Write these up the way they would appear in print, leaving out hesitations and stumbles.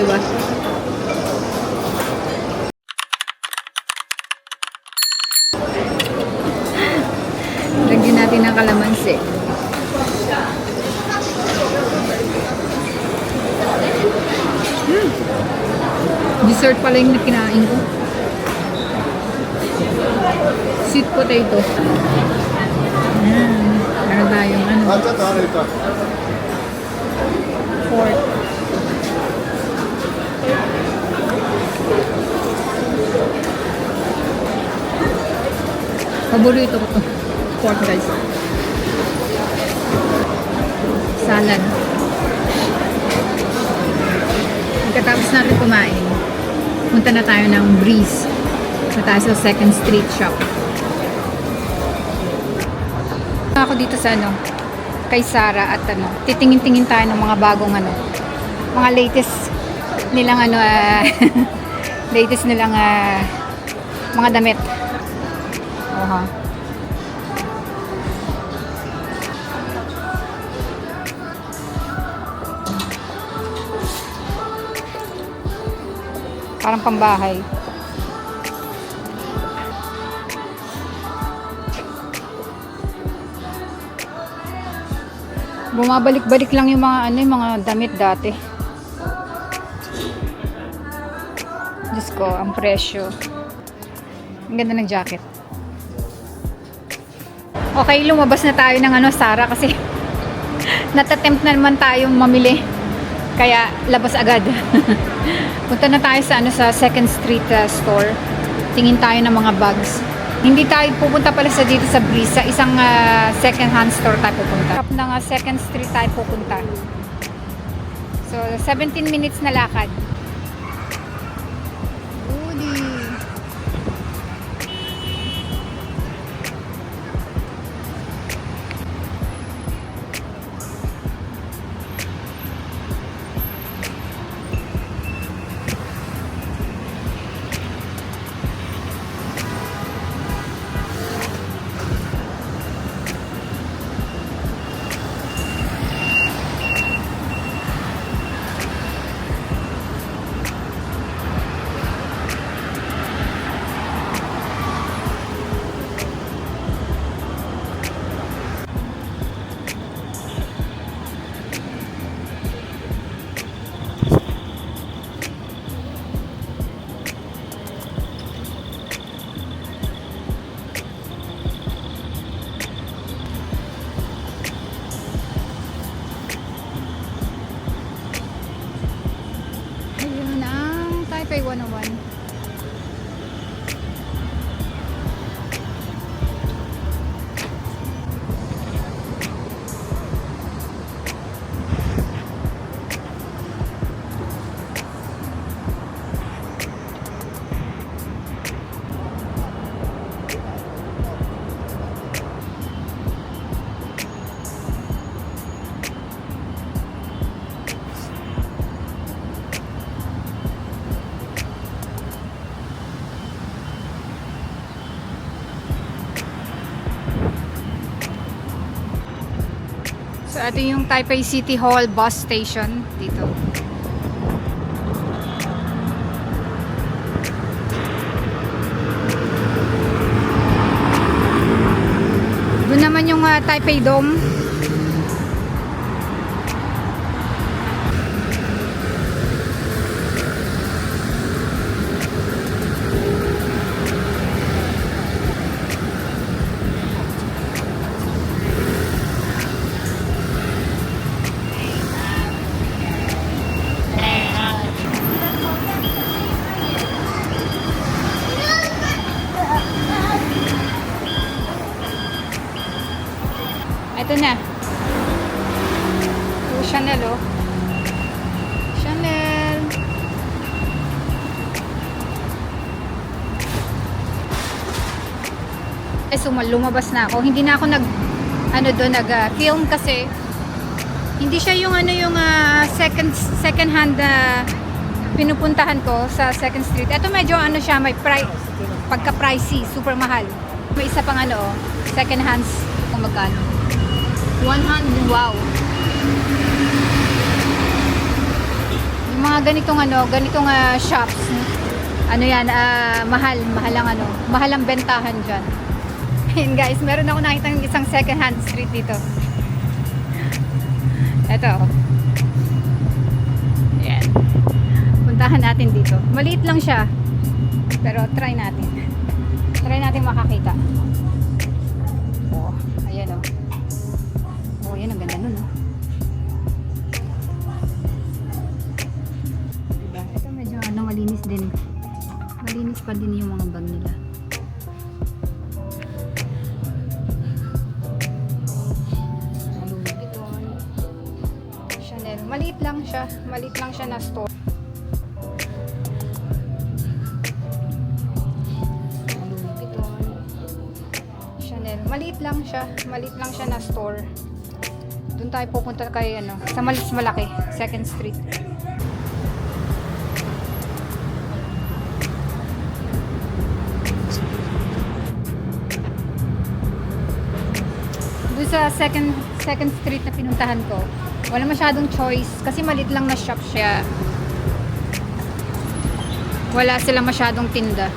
di ba? Lagyan natin ng kalamansi. Dessert pala yung kinain ko. Sweet potato. Meron tayong ano. Pork. Paborito ko to. Pork, guys. Salad. Pagkatapos natin kumain, punta na tayo ng Breeze. Na tayo sa Second Street Shop. Ako dito sa ano, kay Sarah at ano, titingin-tingin tayo ng mga bagong ano, mga latest nilang ano, latest nilang mga damit. Oha. Parang pambahay. Bumabalik-balik lang yung mga ano, yung mga damit dati. Diyos ko, ang presyo. Ang ganda ng jacket. Okay, lumabas na tayo ng ano, Sarah kasi natatempt na naman tayong mamili. Kaya labas agad. Punta na tayo sa ano, sa Second Street store. Tingin tayo ng mga bags. Hindi tayo pupunta pala sa dito sa Breeze, sa isang second hand store tayo pupunta. Shop ng Second Street tayo pupunta. So 17 minutes na lakad. Uli. Ayun ang Taipei 101. So, ito yung Taipei City Hall bus station dito. Doon naman yung Taipei Dome. Ito na. So, Chanel, oh. Chanel. So, lumabas na ako. Hindi na ako nag-film kasi hindi siya yung yung second hand pinupuntahan ko sa Second Street. Ito medyo siya, may pagka-pricey, super mahal. May isa pang second hands kung magkano. 100, wow. Yung mga ganitong shops. Ano yan, mahal ang bentahan dyan. Ayun guys, meron ako nakita ng isang second hand street dito. Ito. Ayan. Puntahan natin dito. Maliit lang siya. Pero try natin. Try natin makakita. Oh, ayan oh. Oh, yan ang ganda nun oh. Diba? Ito medyo malinis din. Malinis pa din yung mga bag nila. Louis Vuitton, Chanel. Maliit lang siya na store. Louis Vuitton, Chanel. Maliit lang siya na store. Doon tayo pupunta kay sa malaki, 2nd Street. Doon sa second street na pinuntahan ko, wala masyadong choice kasi maliit lang na shop siya. Wala silang masyadong tinda.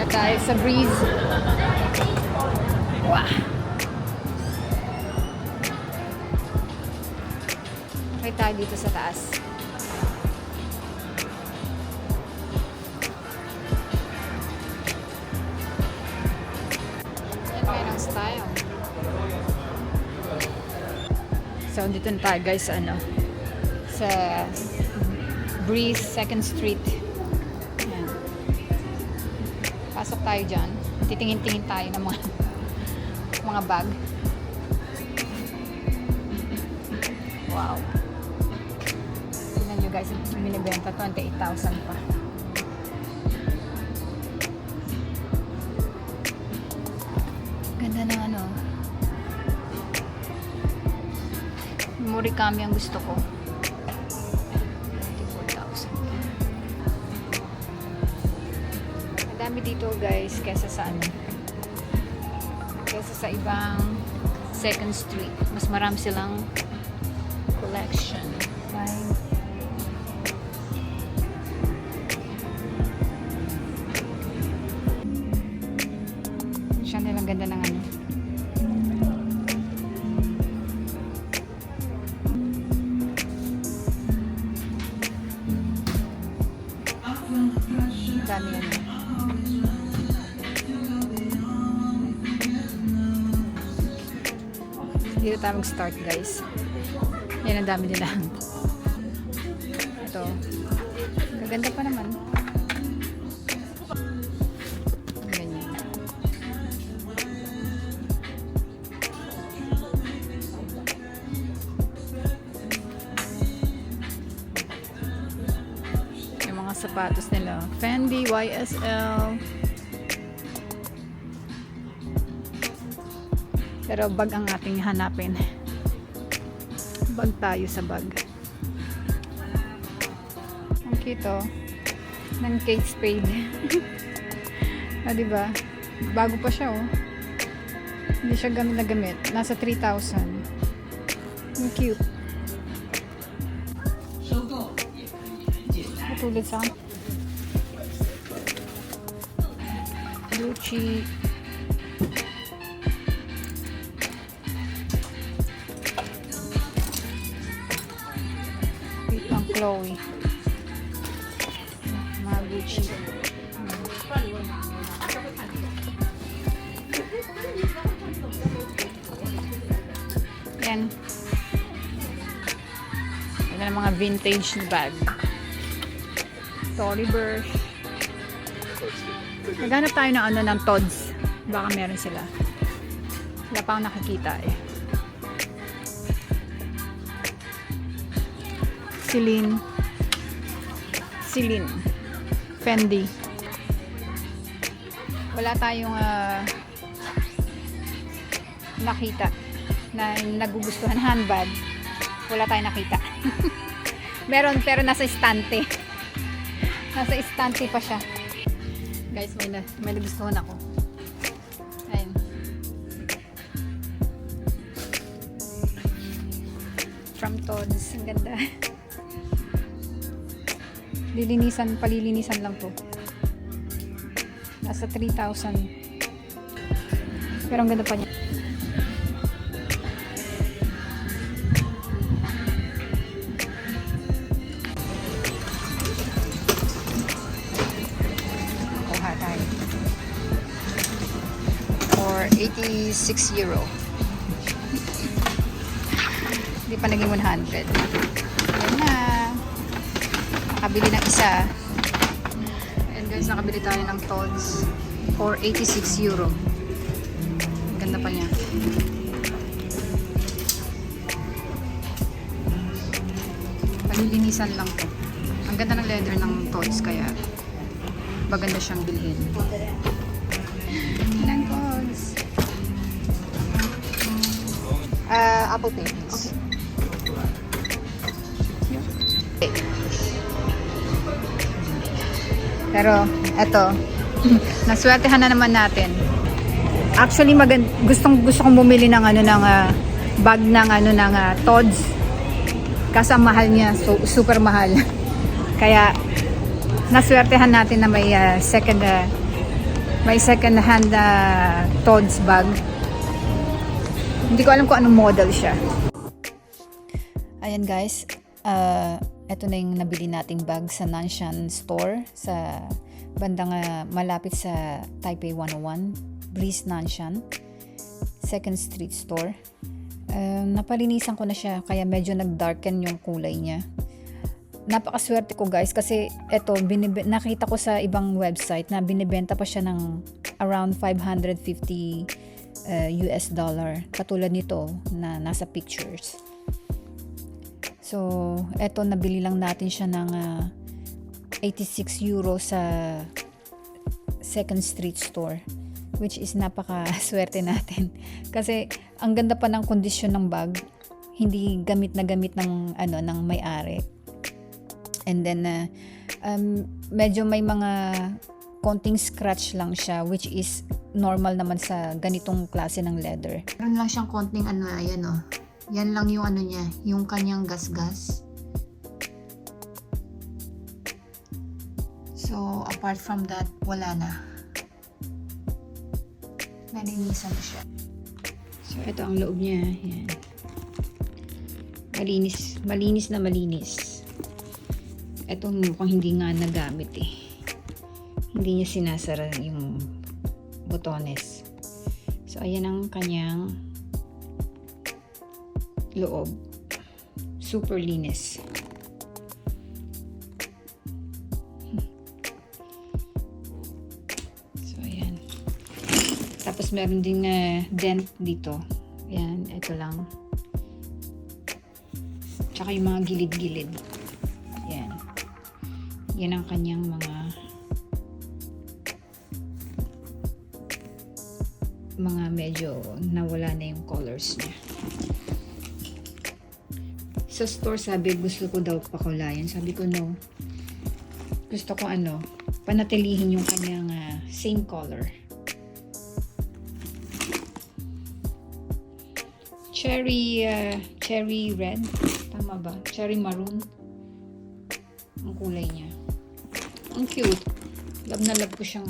Tayo sa Breeze. Wow. Okay tayo dito sa taas. Yan kayo ng style. So, dito na tayo guys sa Breeze 2nd Street. Pasok tayo dyan. Titingin-tingin tayo ng mga bag. Wow. Tingnan nyo guys, binibenta 28,000 pa. Ganda ng Murakami ang gusto ko. 24,000. Dami dito guys kesa sa ibang 2nd Street. Mas marami silang collection. Fine. Chanel ang ganda ng dami yan. Dito tayo mag-start guys. Yan ang dami nila. Ito. Gaganda pa naman. Ganyan. Yung mga sapatos nila. Fendi, YSL. Pero bag ang ating hanapin. Bag tayo sa bag. Ang cute ng Kate Spade. Diba? Bago pa siya Hindi siya gamit na gamit. Nasa 3,000. Ang cute. Matulad sa Gucci. Chloe. Mga Gucci. Yan. Yan ang mga vintage bag. Tory Burch. Naghanap tayo ng ano ng Tod's. Baka meron sila. Wala pa akong nakikita eh. Celine. Fendi. Wala tayong nakita na nagugustuhan handbag. Wala tayong nakita. Meron pero nasa estante. Nasa estante pa siya. Guys, may nagustuhan ako. Ayun. From Tod's. Ang ganda. Palilinisan lang to. Nasa 3,000. Pero ang ganda pa niya. Kuha tayo. For 86 euro. Hindi pa naging 100. Ayan na. Nakabili ng isa. And guys, nakabili tayo ng Tod's for 86 euro. Ganda pa niya. Palilinisan lang to. Ang ganda ng leather ng Tod's kaya maganda siyang bilhin. Yan ang Tod's. Apple Pay, please. Okay. Pero, eto. Naswertehan na naman natin. Actually, gusto kong bumili ng bag ng Tod's. Kaso ang mahal niya, so super mahal. Kaya naswertehan natin na may second hand Tod's bag. Hindi ko alam kung anong model siya. Ayan guys, eto na yung nabili nating bag sa Nanshan store sa bandang malapit sa Taipei 101, Breeze Nanshan, 2nd Street store. Napalinisan ko na siya kaya medyo nag-darken yung kulay niya. Napakaswerte ko guys kasi eto nakita ko sa ibang website na binibenta pa siya ng around $550 US dollar katulad nito na nasa pictures. So, eto nabili lang natin siya ng 86 euro sa 2nd Street store, which is napaka-swerte natin. Kasi ang ganda pa ng kondisyon ng bag, hindi gamit ng ng may-ari. And then medyo may mga konting scratch lang siya, which is normal naman sa ganitong klase ng leather. Meron lang siyang konting ayan oh. Yan lang yung niya, yung kanyang gasgas. So, apart from that, wala na. Nalinisan na siya. So, ito ang loob niya. Yan. Malinis na malinis. Ito mukhang hindi nga nagamit eh. Hindi niya sinasara yung botones. So, ayan ang kanyang loob. Super linis. So, ayan. Tapos, meron ding dent dito. Ayan, ito lang. Tsaka yung mga gilid-gilid. Ayan. Yan ang kanyang mga medyo nawala na yung colors niya. Sa store sabi gusto ko daw pakulayan. Sabi ko no. Gusto ko panatilihin yung kanyang same color. Cherry red. Tama ba? Cherry maroon. Ang kulay niya. Ang cute. Love na love ko siyang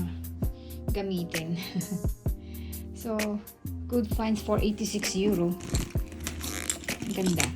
gamitin. So, good finds for 86 euro. Ang ganda.